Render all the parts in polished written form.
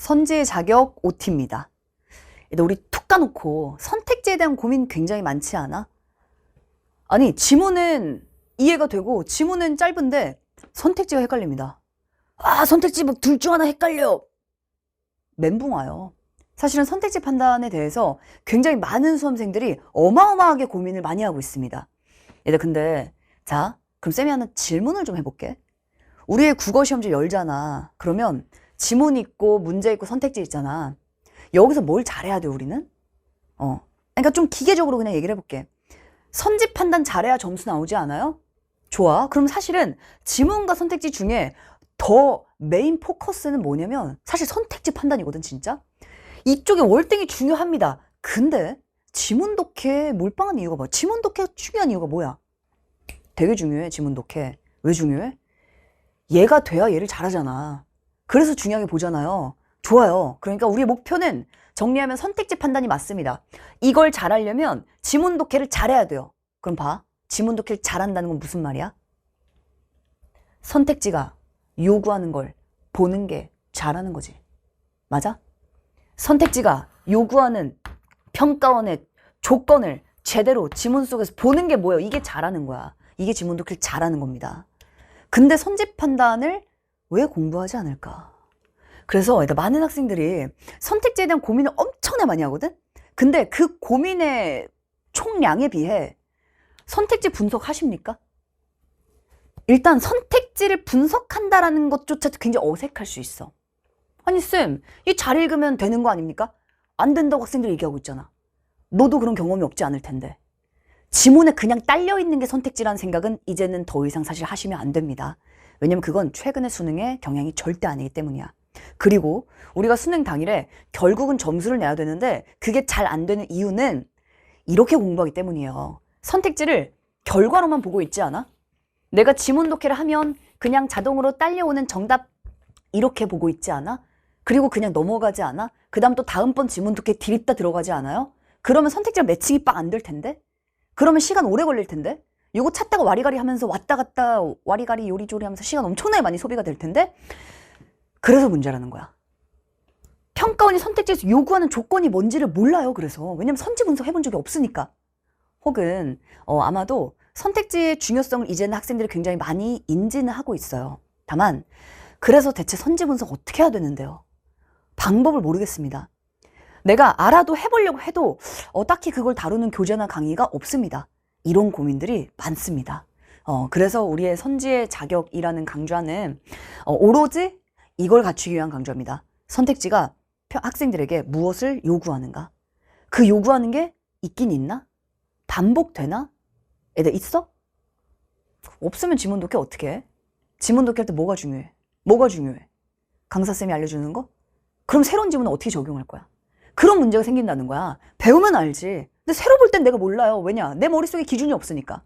선지의 자격 OT입니다. 우리 툭 까놓고 선택지에 대한 고민 굉장히 많지 않아? 아니, 지문은 이해가 되고 지문은 짧은데 선택지가 헷갈립니다. 아, 선택지 뭐 둘 중 하나 헷갈려. 멘붕 와요. 사실은 선택지 판단에 대해서 굉장히 많은 수험생들이 어마어마하게 고민을 많이 하고 있습니다. 얘들 근데 자, 그럼 쌤이 하나 질문을 좀 해볼게. 우리의 국어 시험지 열잖아. 그러면 지문 있고 문제 있고 선택지 있잖아. 여기서 뭘 잘해야 돼 우리는? 그러니까 좀 기계적으로 그냥 얘기를 해볼게. 선지 판단 잘해야 점수 나오지 않아요? 좋아. 그럼 사실은 지문과 선택지 중에 더 메인 포커스는 뭐냐면 사실 선택지 판단이거든 진짜. 이쪽에 월등히 중요합니다. 근데 지문 독해 몰빵한 이유가 뭐야? 지문 독해 중요한 이유가 뭐야? 되게 중요해 지문 독해. 왜 중요해? 얘가 돼야 얘를 잘하잖아. 그래서 중요하게 보잖아요. 좋아요. 그러니까 우리의 목표는 정리하면 선택지 판단이 맞습니다. 이걸 잘하려면 지문 독해를 잘해야 돼요. 그럼 봐. 지문 독해를 잘한다는 건 무슨 말이야? 선택지가 요구하는 걸 보는 게 잘하는 거지. 맞아? 선택지가 요구하는 평가원의 조건을 제대로 지문 속에서 보는 게 뭐예요? 이게 잘하는 거야. 이게 지문 독해를 잘하는 겁니다. 근데 선지 판단을 왜 공부하지 않을까? 그래서 많은 학생들이 선택지에 대한 고민을 엄청나게 많이 하거든? 근데 그 고민의 총량에 비해 선택지 분석하십니까? 일단 선택지를 분석한다라는 것조차도 굉장히 어색할 수 있어. 아니 쌤, 이 잘 읽으면 되는 거 아닙니까? 안 된다고 학생들이 얘기하고 있잖아. 너도 그런 경험이 없지 않을 텐데. 지문에 그냥 딸려있는 게 선택지라는 생각은 이제는 더 이상 사실 하시면 안 됩니다. 왜냐면 그건 최근의 수능에 경향이 절대 아니기 때문이야. 그리고 우리가 수능 당일에 결국은 점수를 내야 되는데 그게 잘 안 되는 이유는 이렇게 공부하기 때문이에요. 선택지를 결과로만 보고 있지 않아? 내가 지문 독해를 하면 그냥 자동으로 딸려오는 정답 이렇게 보고 있지 않아? 그리고 그냥 넘어가지 않아? 그 다음 또 다음번 지문 독해 디립다 들어가지 않아요? 그러면 선택지랑 매칭이 빡 안 될 텐데? 그러면 시간 오래 걸릴 텐데? 이거 찾다가 와리가리 하면서 왔다 갔다 와리가리 요리조리 하면서 시간 엄청나게 많이 소비가 될 텐데? 그래서 문제라는 거야. 평가원이 선택지에서 요구하는 조건이 뭔지를 몰라요. 그래서 왜냐면 선지 분석 해본 적이 없으니까. 혹은 아마도 선택지의 중요성을 이제는 학생들이 굉장히 많이 인지는 하고 있어요. 다만 그래서 대체 선지 분석 어떻게 해야 되는데요? 방법을 모르겠습니다. 내가 알아도 해보려고 해도 딱히 그걸 다루는 교재나 강의가 없습니다. 이런 고민들이 많습니다. 그래서 우리의 선지의 자격이라는 강좌는 오로지 이걸 갖추기 위한 강좌입니다. 선택지가 학생들에게 무엇을 요구하는가? 그 요구하는 게 있긴 있나? 반복되나? 애들 있어? 없으면 지문 독해 어떻게 해? 지문 독해할 때 뭐가 중요해? 뭐가 중요해? 강사쌤이 알려주는 거? 그럼 새로운 지문은 어떻게 적용할 거야? 그런 문제가 생긴다는 거야. 배우면 알지. 근데 새로 볼 땐 내가 몰라요. 왜냐? 내 머릿속에 기준이 없으니까.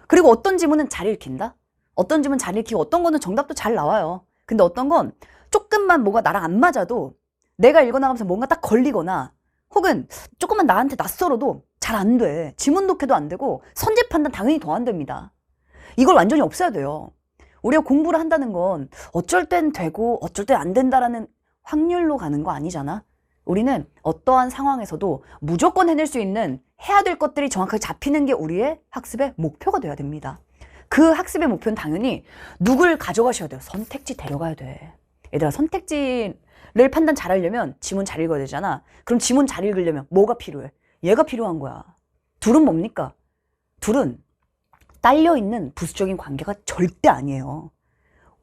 그리고 어떤 지문은 잘 읽힌다? 어떤 지문은 잘 읽히고 어떤 거는 정답도 잘 나와요. 근데 어떤 건 조금만 뭐가 나랑 안 맞아도 내가 읽어나가면서 뭔가 딱 걸리거나 혹은 조금만 나한테 낯설어도 잘 안 돼. 지문 독해도 안 되고 선지 판단 당연히 더 안 됩니다. 이걸 완전히 없애야 돼요. 우리가 공부를 한다는 건 어쩔 땐 되고 어쩔 땐 안 된다라는 확률로 가는 거 아니잖아. 우리는 어떠한 상황에서도 무조건 해낼 수 있는 해야 될 것들이 정확하게 잡히는 게 우리의 학습의 목표가 돼야 됩니다. 그 학습의 목표는 당연히 누굴 가져가셔야 돼요. 선택지 데려가야 돼. 얘들아, 선택지를 판단 잘하려면 지문 잘 읽어야 되잖아. 그럼 지문 잘 읽으려면 뭐가 필요해? 얘가 필요한 거야. 둘은 뭡니까? 둘은 딸려있는 부수적인 관계가 절대 아니에요.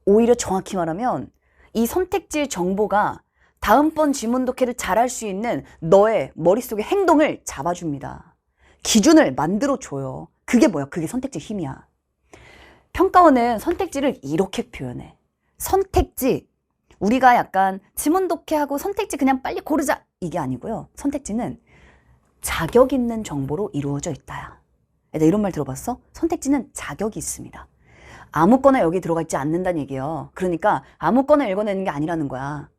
오히려 정확히 말하면 이 선택지의 정보가 다음번 지문 독해를 잘할 수 있는 너의 머릿속의 행동을 잡아줍니다. 기준을 만들어줘요. 그게 뭐야? 그게 선택지 힘이야. 평가원은 선택지를 이렇게 표현해. 선택지, 우리가 약간 지문 독해하고 선택지 그냥 빨리 고르자 이게 아니고요. 선택지는 자격 있는 정보로 이루어져 있다야. 이런 말 들어봤어? 선택지는 자격이 있습니다. 아무거나 여기 들어가 있지 않는다는 얘기예요. 그러니까 아무거나 읽어내는 게 아니라는 거야.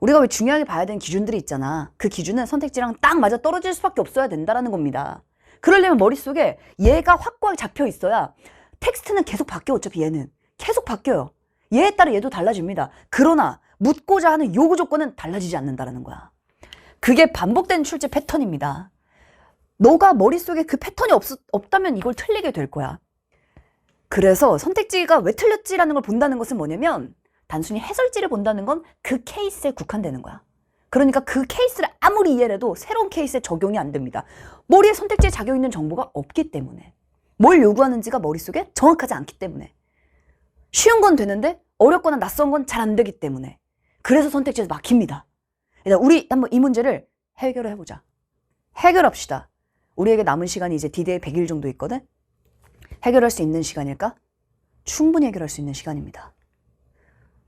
우리가 왜 중요하게 봐야 되는 기준들이 있잖아. 그 기준은 선택지랑 딱 맞아 떨어질 수밖에 없어야 된다는 겁니다. 그러려면 머릿속에 얘가 확고하게 잡혀 있어야 텍스트는 계속 바뀌어. 어차피 얘는 계속 바뀌어요. 얘에 따라 얘도 달라집니다. 그러나 묻고자 하는 요구 조건은 달라지지 않는다라는 거야. 그게 반복되는 출제 패턴입니다. 너가 머릿속에 그 패턴이 없다면 이걸 틀리게 될 거야. 그래서 선택지가 왜 틀렸지라는 걸 본다는 것은 뭐냐면 단순히 해설지를 본다는 건 그 케이스에 국한되는 거야. 그러니까 그 케이스를 아무리 이해를 해도 새로운 케이스에 적용이 안 됩니다. 머리에 선택지에 작용 있는 정보가 없기 때문에. 뭘 요구하는지가 머릿속에 정확하지 않기 때문에. 쉬운 건 되는데 어렵거나 낯선 건 잘 안 되기 때문에. 그래서 선택지에서 막힙니다. 일단 우리 한번 이 문제를 해결을 해보자. 해결합시다. 우리에게 남은 시간이 이제 D-Day 100일 정도 있거든? 해결할 수 있는 시간일까? 충분히 해결할 수 있는 시간입니다.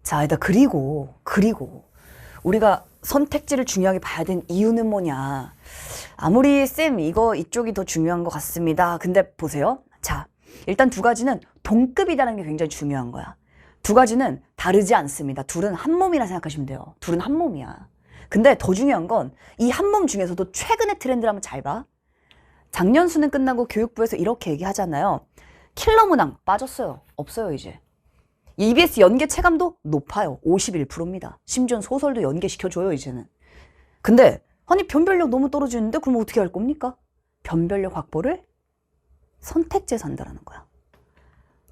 자, 일단 그리고 우리가 선택지를 중요하게 봐야 되는 이유는 뭐냐. 아무리 쌤 이쪽이 더 중요한 것 같습니다. 근데 보세요. 자, 일단 두 가지는 동급이라는 게 굉장히 중요한 거야. 두 가지는 다르지 않습니다. 둘은 한 몸이라 생각하시면 돼요. 둘은 한 몸이야. 근데 더 중요한 건 이 한 몸 중에서도 최근의 트렌드를 한번 잘 봐. 작년 수능 끝나고 교육부에서 이렇게 얘기하잖아요. 킬러 문항 빠졌어요. 없어요 이제. EBS 연계 체감도 높아요. 51%입니다. 심지어 소설도 연계시켜줘요 이제는. 근데 아니 변별력 너무 떨어지는데 그럼 어떻게 할 겁니까? 변별력 확보를 선택지에서 한다라는 거야.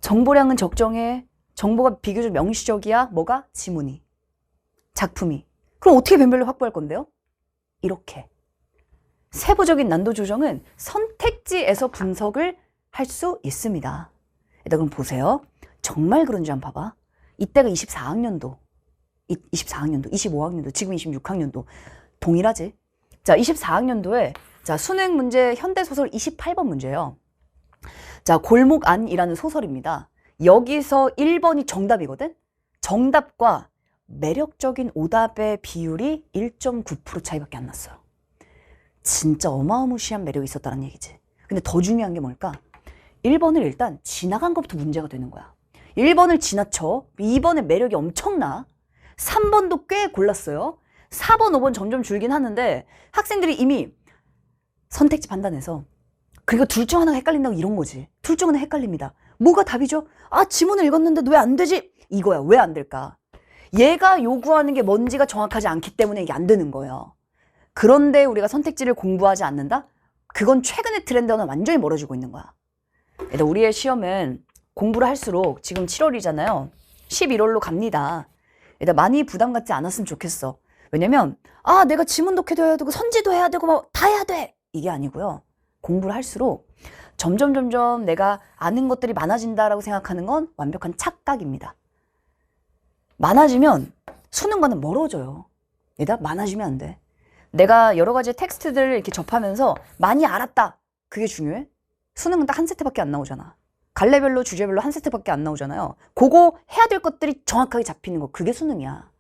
정보량은 적정해. 정보가 비교적 명시적이야. 뭐가? 지문이. 작품이. 그럼 어떻게 변별력 확보할 건데요? 이렇게. 세부적인 난도 조정은 선택지에서 분석을 할 수 있습니다. 일단 그럼 보세요. 정말 그런지 한번 봐봐. 이때가 24학년도, 25학년도, 지금 26학년도 동일하지? 자, 24학년도에 자 수능 문제 현대소설 28번 문제예요. 자, 골목안이라는 소설입니다. 여기서 1번이 정답이거든? 정답과 매력적인 오답의 비율이 1.9% 차이밖에 안 났어요. 진짜 어마어마시한 매력이 있었다는 얘기지. 근데 더 중요한 게 뭘까? 1번을 일단 지나간 것부터 문제가 되는 거야. 1번을 지나쳐. 2번의 매력이 엄청나. 3번도 꽤 골랐어요. 4번, 5번 점점 줄긴 하는데 학생들이 이미 선택지 판단해서 그리고 둘 중 하나가 헷갈린다고 이런 거지. 둘 중 하나 헷갈립니다. 뭐가 답이죠? 아, 지문을 읽었는데 왜 안 되지? 이거야. 왜 안 될까? 얘가 요구하는 게 뭔지가 정확하지 않기 때문에 이게 안 되는 거예요. 그런데 우리가 선택지를 공부하지 않는다? 그건 최근의 트렌드와는 완전히 멀어지고 있는 거야. 일단 우리의 시험은 공부를 할수록 지금 7월이잖아요. 11월로 갑니다. 일단 많이 부담 갖지 않았으면 좋겠어. 왜냐면 아 내가 지문 독해도 해야 되고 선지도 해야 되고 막 다 해야 돼. 이게 아니고요. 공부를 할수록 점점 내가 아는 것들이 많아진다라고 생각하는 건 완벽한 착각입니다. 많아지면 수능과는 멀어져요. 얘들아 많아지면 안 돼. 내가 여러 가지 텍스트들을 이렇게 접하면서 많이 알았다. 그게 중요해? 수능은 딱 한 세트밖에 안 나오잖아. 갈래별로 주제별로 한 세트밖에 안 나오잖아요. 그거 해야 될 것들이 정확하게 잡히는 거. 그게 수능이야.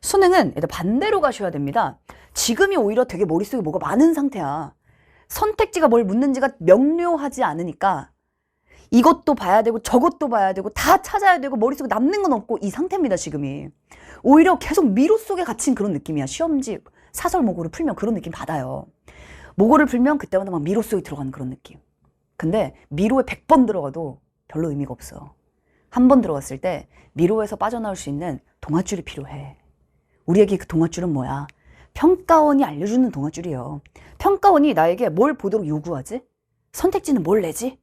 수능은 일단 반대로 가셔야 됩니다. 지금이 오히려 되게 머릿속에 뭐가 많은 상태야. 선택지가 뭘 묻는지가 명료하지 않으니까 이것도 봐야 되고 저것도 봐야 되고 다 찾아야 되고 머릿속에 남는 건 없고 이 상태입니다 지금이. 오히려 계속 미로 속에 갇힌 그런 느낌이야. 시험지 사설 모고를 풀면 그런 느낌 받아요. 모고를 풀면 그때마다 막 미로 속에 들어가는 그런 느낌. 근데 미로에 100번 들어가도 별로 의미가 없어. 한 번 들어갔을 때 미로에서 빠져나올 수 있는 동아줄이 필요해. 우리에게 그 동아줄은 뭐야? 평가원이 알려주는 동아줄이에요. 평가원이 나에게 뭘 보도록 요구하지? 선택지는 뭘 내지?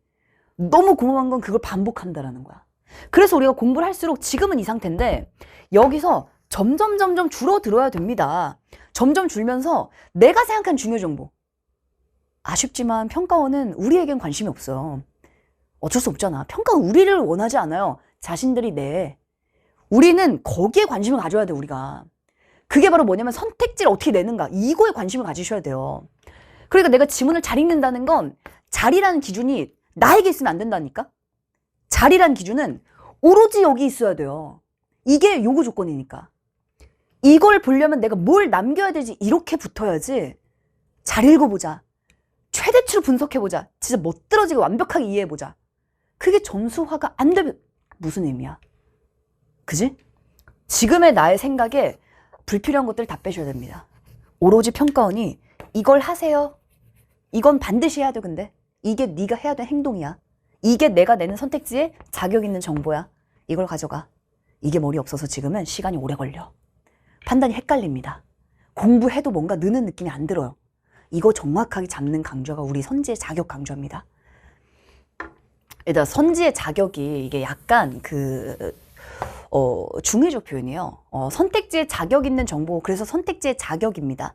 너무 궁금한 건 그걸 반복한다라는 거야. 그래서 우리가 공부를 할수록 지금은 이 상태인데 여기서 점점 줄어들어야 됩니다. 점점 줄면서 내가 생각한 중요 정보. 아쉽지만 평가원은 우리에겐 관심이 없어요. 어쩔 수 없잖아. 평가원 우리를 원하지 않아요. 자신들이 내. 우리는 거기에 관심을 가져야 돼 우리가. 그게 바로 뭐냐면 선택지를 어떻게 내는가. 이거에 관심을 가지셔야 돼요. 그러니까 내가 지문을 잘 읽는다는 건 자리라는 기준이 나에게 있으면 안 된다니까. 자리라는 기준은 오로지 여기 있어야 돼요. 이게 요구 조건이니까. 이걸 보려면 내가 뭘 남겨야 되지 이렇게 붙어야지. 잘 읽어보자. 최대치로 분석해보자. 진짜 멋들어지게 완벽하게 이해해보자. 그게 점수화가 안 되면 무슨 의미야? 그지? 지금의 나의 생각에 불필요한 것들 다 빼셔야 됩니다. 오로지 평가원이 이걸 하세요. 이건 반드시 해야 돼 근데. 이게 네가 해야 될 행동이야. 이게 내가 내는 선택지에 자격 있는 정보야. 이걸 가져가. 이게 머리 없어서 지금은 시간이 오래 걸려. 판단이 헷갈립니다. 공부해도 뭔가 느는 느낌이 안 들어요. 이거 정확하게 잡는 강좌가 우리 선지의 자격 강좌입니다. 일단 선지의 자격이 이게 약간 중의적 표현이에요. 선택지에 자격 있는 정보, 그래서 선택지의 자격입니다.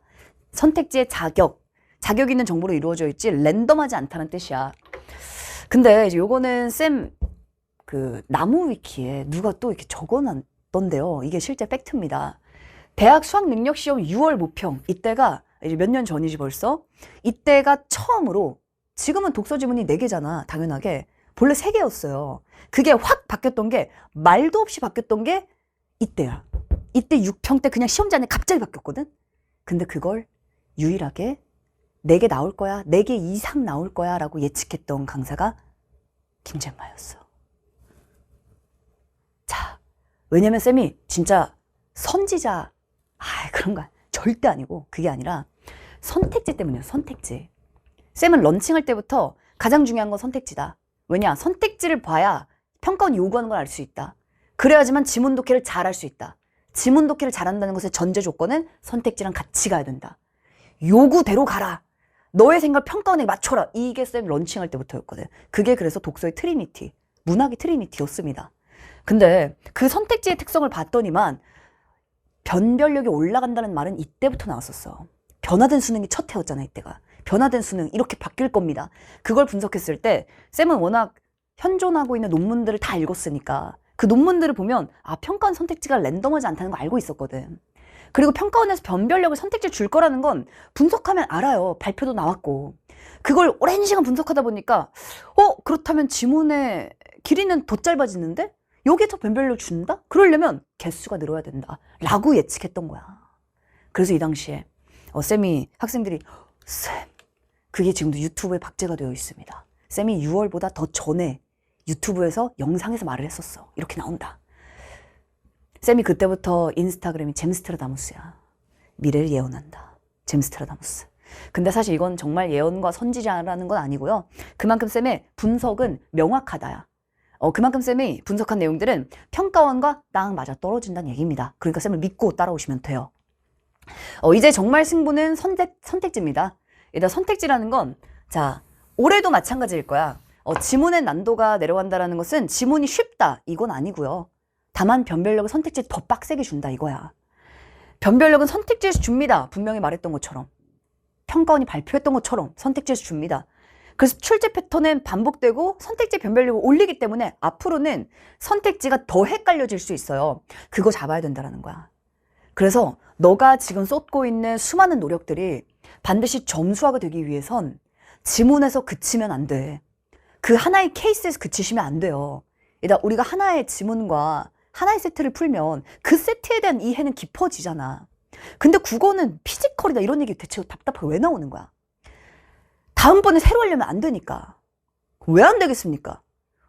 선택지의 자격 있는 정보로 이루어져 있지 랜덤하지 않다는 뜻이야. 근데 이제 요거는 나무 위키에 누가 또 이렇게 적어놨던데요. 이게 실제 팩트입니다. 대학 수학 능력 시험 6월 모평, 이때가 이제 몇 년 전이지 벌써. 이때가 처음으로, 지금은 독서 지문이 4개잖아 당연하게. 본래 3개였어요. 그게 확 바뀌었던 게, 말도 없이 바뀌었던 게 이때야. 이때 6평 때 그냥 시험지 안에 갑자기 바뀌었거든. 근데 그걸 유일하게 4개 나올 거야, 4개 이상 나올 거야 라고 예측했던 강사가 김잼마였어. 자, 왜냐면 쌤이 진짜 선지자, 그런 거 절대 아니고, 그게 아니라 선택지 때문이에요. 선택지. 쌤은 런칭할 때부터 가장 중요한 건 선택지다. 왜냐? 선택지를 봐야 평가원이 요구하는 걸 알 수 있다. 그래야지만 지문 독해를 잘할 수 있다. 지문 독해를 잘한다는 것의 전제 조건은 선택지랑 같이 가야 된다. 요구대로 가라. 너의 생각 평가원에 맞춰라. 이게 쌤 런칭할 때부터였거든. 그게 그래서 독서의 트리니티, 문학의 트리니티였습니다. 근데 그 선택지의 특성을 봤더니만 변별력이 올라간다는 말은 이때부터 나왔었어. 변화된 수능이 첫 해였잖아 이때가. 변화된 수능 이렇게 바뀔 겁니다. 그걸 분석했을 때 쌤은 워낙 현존하고 있는 논문들을 다 읽었으니까 그 논문들을 보면 평가원 선택지가 랜덤하지 않다는 거 알고 있었거든. 그리고 평가원에서 변별력을 선택지를 줄 거라는 건 분석하면 알아요. 발표도 나왔고. 그걸 오랜 시간 분석하다 보니까 그렇다면 지문의 길이는 더 짧아지는데? 여기에서 변별력 준다? 그러려면 개수가 늘어야 된다 라고 예측했던 거야. 그래서 이 당시에 쌤이, 학생들이 쌤, 그게 지금도 유튜브에 박제가 되어 있습니다. 쌤이 6월보다 더 전에 유튜브에서 영상에서 말을 했었어. 이렇게 나온다. 쌤이 그때부터 인스타그램이 잼스트라다무스야. 미래를 예언한다. 잼스트라다무스. 근데 사실 이건 정말 예언과 선지자라는 건 아니고요. 그만큼 쌤의 분석은 명확하다야. 그만큼 쌤이 분석한 내용들은 평가원과 딱 맞아 떨어진다는 얘기입니다. 그러니까 쌤을 믿고 따라오시면 돼요. 이제 정말 승부는 선택지입니다. 일단 선택지라는 건, 자, 올해도 마찬가지일 거야. 지문의 난도가 내려간다는 것은 지문이 쉽다 이건 아니고요. 다만 변별력을 선택지에 더 빡세게 준다 이거야. 변별력은 선택지에서 줍니다. 분명히 말했던 것처럼. 평가원이 발표했던 것처럼 선택지에서 줍니다. 그래서 출제 패턴은 반복되고 선택지 변별력을 올리기 때문에 앞으로는 선택지가 더 헷갈려질 수 있어요. 그거 잡아야 된다는 거야. 그래서 너가 지금 쏟고 있는 수많은 노력들이 반드시 점수화가 되기 위해선 지문에서 그치면 안 돼. 그 하나의 케이스에서 그치시면 안 돼요. 일단 우리가 하나의 지문과 하나의 세트를 풀면 그 세트에 대한 이해는 깊어지잖아. 근데 국어는 피지컬이다 이런 얘기 대체 답답하게 왜 나오는 거야? 다음번에 새로 하려면 안 되니까. 왜 안 되겠습니까?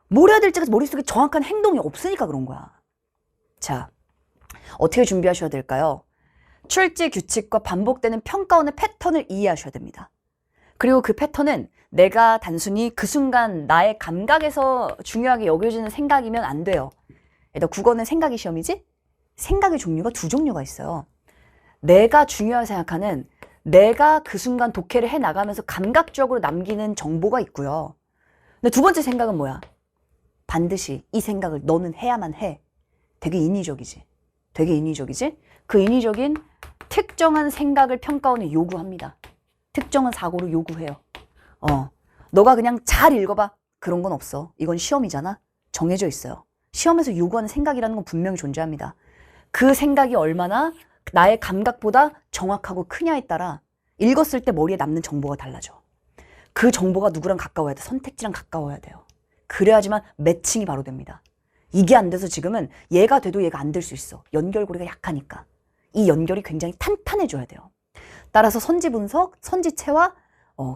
뭘 해야 될지가 머릿속에 정확한 행동이 없으니까 그런 거야. 자, 어떻게 준비하셔야 될까요? 출제 규칙과 반복되는 평가원의 패턴을 이해하셔야 됩니다. 그리고 그 패턴은 내가 단순히 그 순간 나의 감각에서 중요하게 여겨지는 생각이면 안 돼요. 일단 국어는 생각이 시험이지? 생각의 종류가 2종류가 있어요. 내가 중요하게 생각하는, 내가 그 순간 독해를 해나가면서 감각적으로 남기는 정보가 있고요. 근데 두 번째 생각은 뭐야? 반드시 이 생각을 너는 해야만 해. 되게 인위적이지. 되게 인위적이지? 그 인위적인 특정한 생각을 평가원에 요구합니다. 특정한 사고를 요구해요. 너가 그냥 잘 읽어봐. 그런 건 없어. 이건 시험이잖아. 정해져 있어요. 시험에서 요구하는 생각이라는 건 분명히 존재합니다. 그 생각이 얼마나 나의 감각보다 정확하고 크냐에 따라 읽었을 때 머리에 남는 정보가 달라져. 그 정보가 누구랑 가까워야 돼? 선택지랑 가까워야 돼요. 그래야지만 매칭이 바로 됩니다. 이게 안 돼서 지금은 얘가 돼도 얘가 안 될 수 있어. 연결고리가 약하니까. 이 연결이 굉장히 탄탄해져야 돼요. 따라서 선지 분석, 선지체화,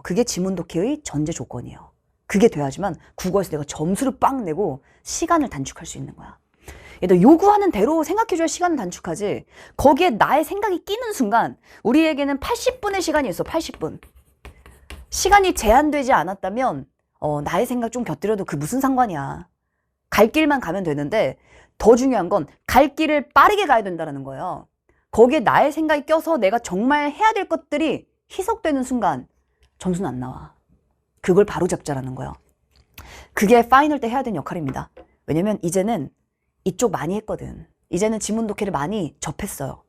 그게 지문 독해의 전제 조건이에요. 그게 돼야지만 국어에서 내가 점수를 빵 내고 시간을 단축할 수 있는 거야. 얘도 요구하는 대로 생각해줘야 시간을 단축하지. 거기에 나의 생각이 끼는 순간 우리에게는 80분의 시간이 있어. 80분. 시간이 제한되지 않았다면 나의 생각 좀 곁들여도 그 무슨 상관이야. 갈 길만 가면 되는데 더 중요한 건 갈 길을 빠르게 가야 된다는 거예요. 거기에 나의 생각이 껴서 내가 정말 해야 될 것들이 희석되는 순간 점수는 안 나와. 그걸 바로잡자라는 거예요. 그게 파이널 때 해야 되는 역할입니다. 왜냐면 이제는 이쪽 많이 했거든. 이제는 지문 독해를 많이 접했어요.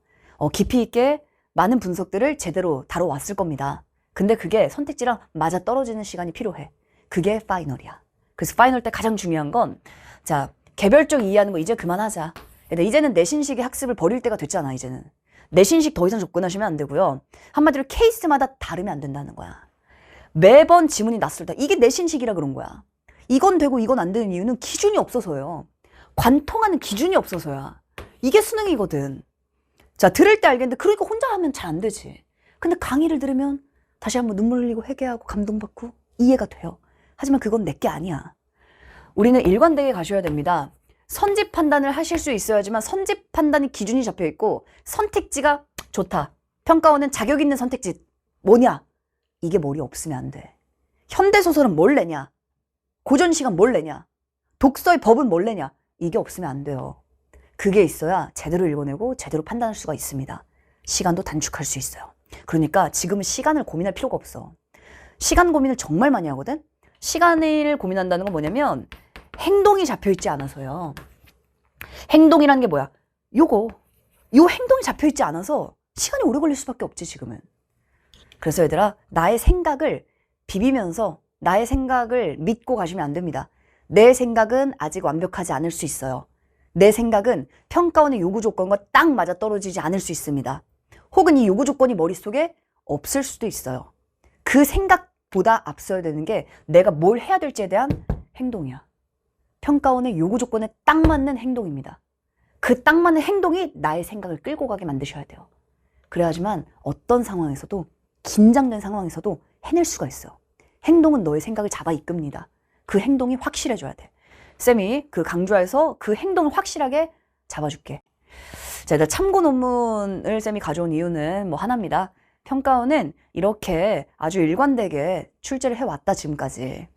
깊이 있게 많은 분석들을 제대로 다뤄왔을 겁니다. 근데 그게 선택지랑 맞아떨어지는 시간이 필요해. 그게 파이널이야. 그래서 파이널 때 가장 중요한 건, 자, 개별적 이해하는 거 이제 그만하자. 이제는 내신식의 학습을 버릴 때가 됐잖아. 이제는 내신식 더 이상 접근하시면 안 되고요. 한마디로 케이스마다 다르면 안 된다는 거야. 매번 지문이 낯설다. 이게 내신식이라 그런 거야. 이건 되고 이건 안 되는 이유는 기준이 없어서요. 관통하는 기준이 없어서야. 이게 수능이거든. 자, 들을 때 알겠는데 그러니까 혼자 하면 잘 안 되지. 근데 강의를 들으면 다시 한번 눈물 흘리고 회개하고 감동받고 이해가 돼요. 하지만 그건 내게 아니야. 우리는 일관되게 가셔야 됩니다. 선지 판단을 하실 수 있어야지만 선지 판단이 기준이 잡혀 있고 선택지가 좋다. 평가원은 자격 있는 선택지 뭐냐? 이게 머리 없으면 안 돼. 현대소설은 뭘 내냐? 고전시간 뭘 내냐? 독서의 법은 뭘 내냐? 이게 없으면 안 돼요. 그게 있어야 제대로 읽어내고 제대로 판단할 수가 있습니다. 시간도 단축할 수 있어요. 그러니까 지금은 시간을 고민할 필요가 없어. 시간 고민을 정말 많이 하거든? 시간을 고민한다는 건 뭐냐면 행동이 잡혀있지 않아서요. 행동이라는 게 뭐야? 요 행동이 잡혀있지 않아서 시간이 오래 걸릴 수밖에 없지 지금은. 그래서 얘들아, 나의 생각을 비비면서 나의 생각을 믿고 가시면 안 됩니다. 내 생각은 아직 완벽하지 않을 수 있어요. 내 생각은 평가원의 요구 조건과 딱 맞아떨어지지 않을 수 있습니다. 혹은 이 요구 조건이 머릿속에 없을 수도 있어요. 그 생각보다 앞서야 되는 게 내가 뭘 해야 될지에 대한 행동이야. 평가원의 요구 조건에 딱 맞는 행동입니다. 그 딱 맞는 행동이 나의 생각을 끌고 가게 만드셔야 돼요. 그래야지만 어떤 상황에서도 긴장된 상황에서도 해낼 수가 있어요. 행동은 너의 생각을 잡아 이끕니다. 그 행동이 확실해져야 돼. 쌤이 그 강좌에서 그 행동을 확실하게 잡아줄게. 자, 일단 참고 논문을 쌤이 가져온 이유는 뭐 하나입니다. 평가원은 이렇게 아주 일관되게 출제를 해왔다 지금까지.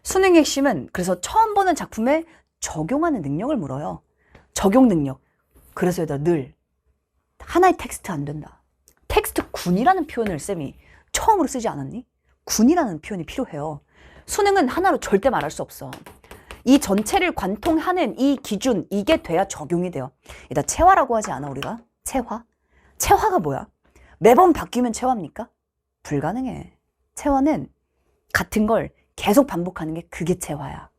수능의 핵심은 그래서 처음 보는 작품에 적용하는 능력을 물어요. 적용 능력. 그래서 얘들아 늘 하나의 텍스트 안 된다. 텍스트 군이라는 표현을 쌤이 처음으로 쓰지 않았니? 군이라는 표현이 필요해요. 수능은 하나로 절대 말할 수 없어. 이 전체를 관통하는 이 기준, 이게 돼야 적용이 돼요. 일단 체화라고 하지 않아 우리가? 체화? 체화가 뭐야? 매번 바뀌면 체화입니까? 불가능해. 체화는 같은 걸 계속 반복하는 게 그게 체화야.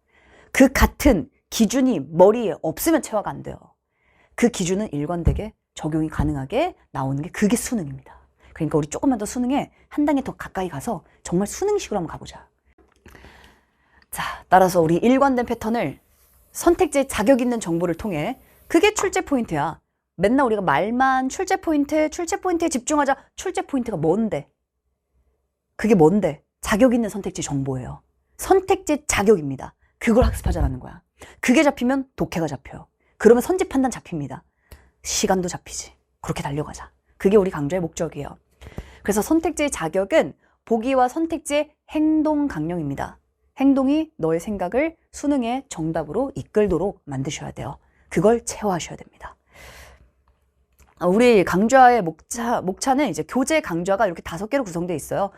그 같은 기준이 머리에 없으면 체화가 안 돼요. 그 기준은 일관되게 적용이 가능하게 나오는 게 그게 수능입니다. 그러니까 우리 조금만 더 수능에 한 단계 더 가까이 가서 정말 수능식으로 한번 가보자. 자, 따라서 우리 일관된 패턴을 선택지의 자격 있는 정보를 통해 그게 출제 포인트야. 맨날 우리가 말만 출제 포인트에 집중하자. 출제 포인트가 뭔데? 그게 뭔데? 자격 있는 선택지 정보예요. 선택지 자격입니다. 그걸 학습하자라는 거야. 그게 잡히면 독해가 잡혀요. 그러면 선지 판단 잡힙니다. 시간도 잡히지. 그렇게 달려가자. 그게 우리 강좌의 목적이에요. 그래서 선택지의 자격은 보기와 선택지의 행동 강령입니다. 행동이 너의 생각을 수능의 정답으로 이끌도록 만드셔야 돼요. 그걸 체화하셔야 됩니다. 우리 강좌의 목차는 이제 교재 강좌가 이렇게 5개로 구성되어 있어요.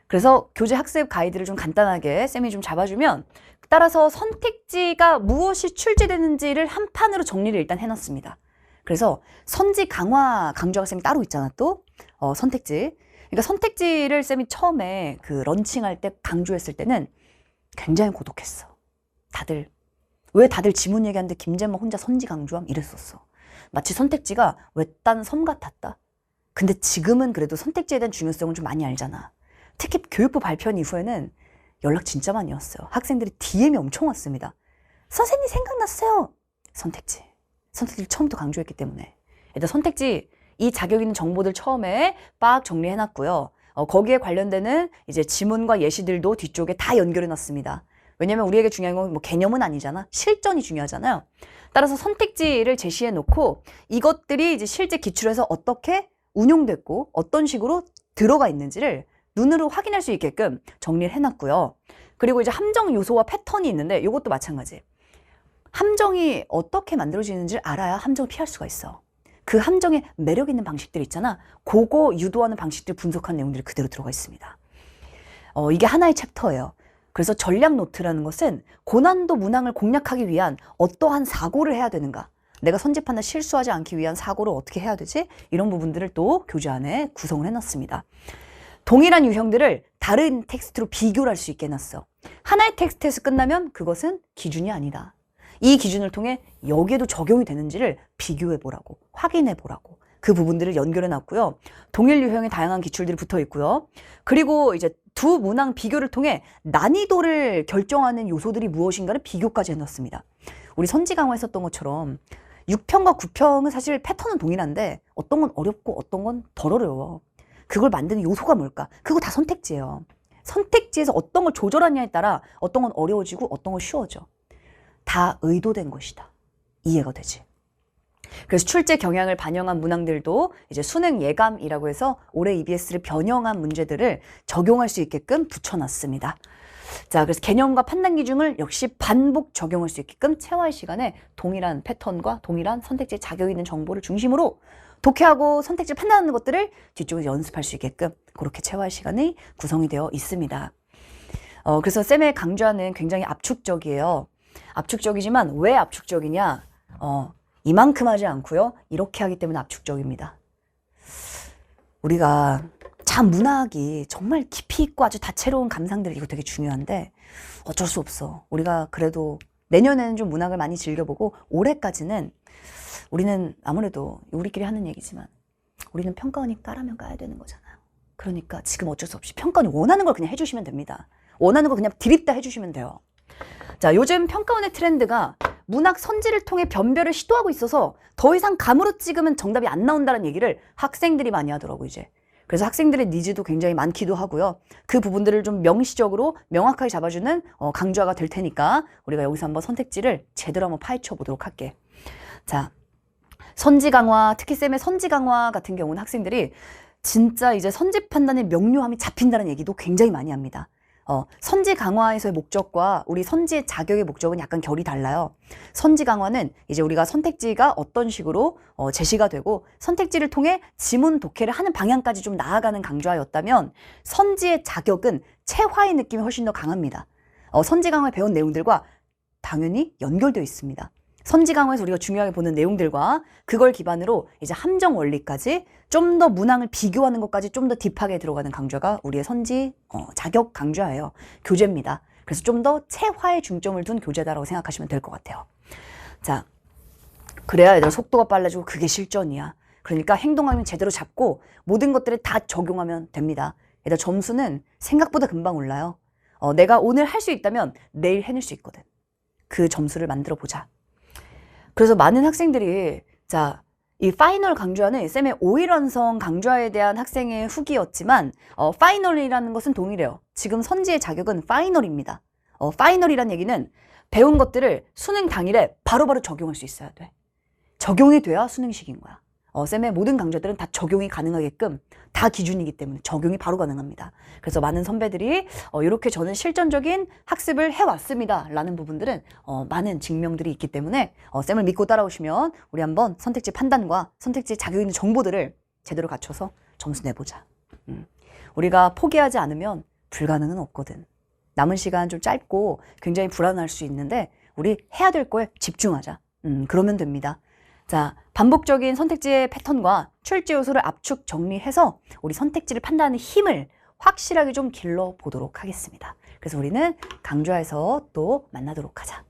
그래서 교재 학습 가이드를 좀 간단하게 쌤이 좀 잡아주면 따라서 선택지가 무엇이 출제되는지를 한 판으로 정리를 일단 해놨습니다. 그래서 선지 강화 강좌가 쌤이 따로 있잖아 또 선택지. 그러니까 선택지를 쌤이 처음에 그 런칭할 때 강조했을 때는 굉장히 고독했어. 왜 다들 지문 얘기하는데 김재만 혼자 선지 강조함 이랬었어. 마치 선택지가 외딴 섬 같았다. 근데 지금은 그래도 선택지에 대한 중요성을 좀 많이 알잖아. 특히 교육부 발표한 이후에는 연락 진짜 많이 왔어요. 학생들이 DM이 엄청 왔습니다. 선생님 생각났어요. 선택지를 처음부터 강조했기 때문에. 일단 선택지 이 자격 있는 정보들 처음에 빡 정리해놨고요. 거기에 관련되는 이제 지문과 예시들도 뒤쪽에 다 연결해놨습니다. 왜냐면 우리에게 중요한 건 뭐 개념은 아니잖아. 실전이 중요하잖아요. 따라서 선택지를 제시해놓고 이것들이 이제 실제 기출에서 어떻게 운용됐고 어떤 식으로 들어가 있는지를 눈으로 확인할 수 있게끔 정리를 해놨고요. 그리고 이제 함정 요소와 패턴이 있는데 이것도 마찬가지. 함정이 어떻게 만들어지는지를 알아야 함정을 피할 수가 있어. 그 함정의 매력 있는 방식들 있잖아. 그거 유도하는 방식들 분석한 내용들이 그대로 들어가 있습니다. 이게 하나의 챕터예요. 그래서 전략 노트라는 것은 고난도 문항을 공략하기 위한 어떠한 사고를 해야 되는가, 내가 선집하는 실수하지 않기 위한 사고를 어떻게 해야 되지? 이런 부분들을 또 교재 안에 구성을 해놨습니다. 동일한 유형들을 다른 텍스트로 비교를 할 수 있게 해놨어. 하나의 텍스트에서 끝나면 그것은 기준이 아니다. 이 기준을 통해 여기에도 적용이 되는지를 비교해 보라고, 확인해 보라고, 그 부분들을 연결해 놨고요. 동일 유형의 다양한 기출들이 붙어 있고요. 그리고 이제 두 문항 비교를 통해 난이도를 결정하는 요소들이 무엇인가를 비교까지 해놨습니다. 우리 선지 강화 했었던 것처럼 6평과 9평은 사실 패턴은 동일한데 어떤 건 어렵고 어떤 건 덜 어려워. 그걸 만드는 요소가 뭘까? 그거 다 선택지예요. 선택지에서 어떤 걸 조절하냐에 따라 어떤 건 어려워지고 어떤 건 쉬워져. 다 의도된 것이다. 이해가 되지? 그래서 출제 경향을 반영한 문항들도 이제 수능 예감이라고 해서 올해 EBS를 변형한 문제들을 적용할 수 있게끔 붙여놨습니다. 자, 그래서 개념과 판단 기준을 역시 반복 적용할 수 있게끔 체화의 시간에 동일한 패턴과 동일한 선택지에 자격 있는 정보를 중심으로 독해하고 선택지 판단하는 것들을 뒤쪽에서 연습할 수 있게끔 그렇게 체화의 시간이 구성이 되어 있습니다. 그래서 쌤의 강좌는 굉장히 압축적이에요. 압축적이지만 왜 압축적이냐? 이만큼 하지 않고요. 이렇게 하기 때문에 압축적입니다. 우리가 참 문학이 정말 깊이 있고 아주 다채로운 감상들, 이거 되게 중요한데 어쩔 수 없어. 우리가 그래도 내년에는 좀 문학을 많이 즐겨보고 올해까지는 우리는 아무래도 우리끼리 하는 얘기지만 우리는 평가원이 까라면 까야 되는 거잖아요. 그러니까 지금 어쩔 수 없이 평가원이 원하는 걸 그냥 해주시면 됩니다. 원하는 거 그냥 드립다 해주시면 돼요. 자, 요즘 평가원의 트렌드가 문학 선지를 통해 변별을 시도하고 있어서 더 이상 감으로 찍으면 정답이 안 나온다는 얘기를 학생들이 많이 하더라고요, 이제. 그래서 학생들의 니즈도 굉장히 많기도 하고요. 그 부분들을 좀 명시적으로 명확하게 잡아주는 강좌가 될 테니까 우리가 여기서 한번 선택지를 제대로 한번 파헤쳐 보도록 할게. 자, 선지 강화, 특히 쌤의 선지 강화 같은 경우는 학생들이 진짜 이제 선지 판단의 명료함이 잡힌다는 얘기도 굉장히 많이 합니다. 선지 강화에서의 목적과 우리 선지의 자격의 목적은 약간 결이 달라요. 선지 강화는 이제 우리가 선택지가 어떤 식으로 제시가 되고 선택지를 통해 지문 독해를 하는 방향까지 좀 나아가는 강좌였다면 선지의 자격은 체화의 느낌이 훨씬 더 강합니다. 선지 강화에 배운 내용들과 당연히 연결되어 있습니다. 선지 강화에서 우리가 중요하게 보는 내용들과 그걸 기반으로 이제 함정 원리까지 좀 더 문항을 비교하는 것까지 좀 더 딥하게 들어가는 강좌가 우리의 선지 자격 강좌예요. 교재입니다. 그래서 좀 더 체화에 중점을 둔 교재다라고 생각하시면 될 것 같아요. 자, 그래야 얘들아 속도가 빨라지고 그게 실전이야. 그러니까 행동하면 제대로 잡고 모든 것들을 다 적용하면 됩니다. 얘들아 점수는 생각보다 금방 올라요. 내가 오늘 할 수 있다면 내일 해낼 수 있거든. 그 점수를 만들어 보자. 그래서 많은 학생들이 자, 이 파이널 강좌는 쌤의 5일 완성 강좌에 대한 학생의 후기였지만 파이널이라는 것은 동일해요. 지금 선지의 자격은 파이널입니다. 파이널이란 얘기는 배운 것들을 수능 당일에 바로바로 적용할 수 있어야 돼. 적용이 돼야 수능식인 거야. 쌤의 모든 강좌들은 다 적용이 가능하게끔 다 기준이기 때문에 적용이 바로 가능합니다. 그래서 많은 선배들이 이렇게 저는 실전적인 학습을 해왔습니다 라는 부분들은 많은 증명들이 있기 때문에 쌤을 믿고 따라오시면 우리 한번 선택지 판단과 선택지 자격 있는 정보들을 제대로 갖춰서 점수 내보자. 우리가 포기하지 않으면 불가능은 없거든. 남은 시간 좀 짧고 굉장히 불안할 수 있는데 우리 해야 될 거에 집중하자. 그러면 됩니다. 자, 반복적인 선택지의 패턴과 출제 요소를 압축 정리해서 우리 선택지를 판단하는 힘을 확실하게 좀 길러 보도록 하겠습니다. 그래서 우리는 강좌에서 또 만나도록 하자.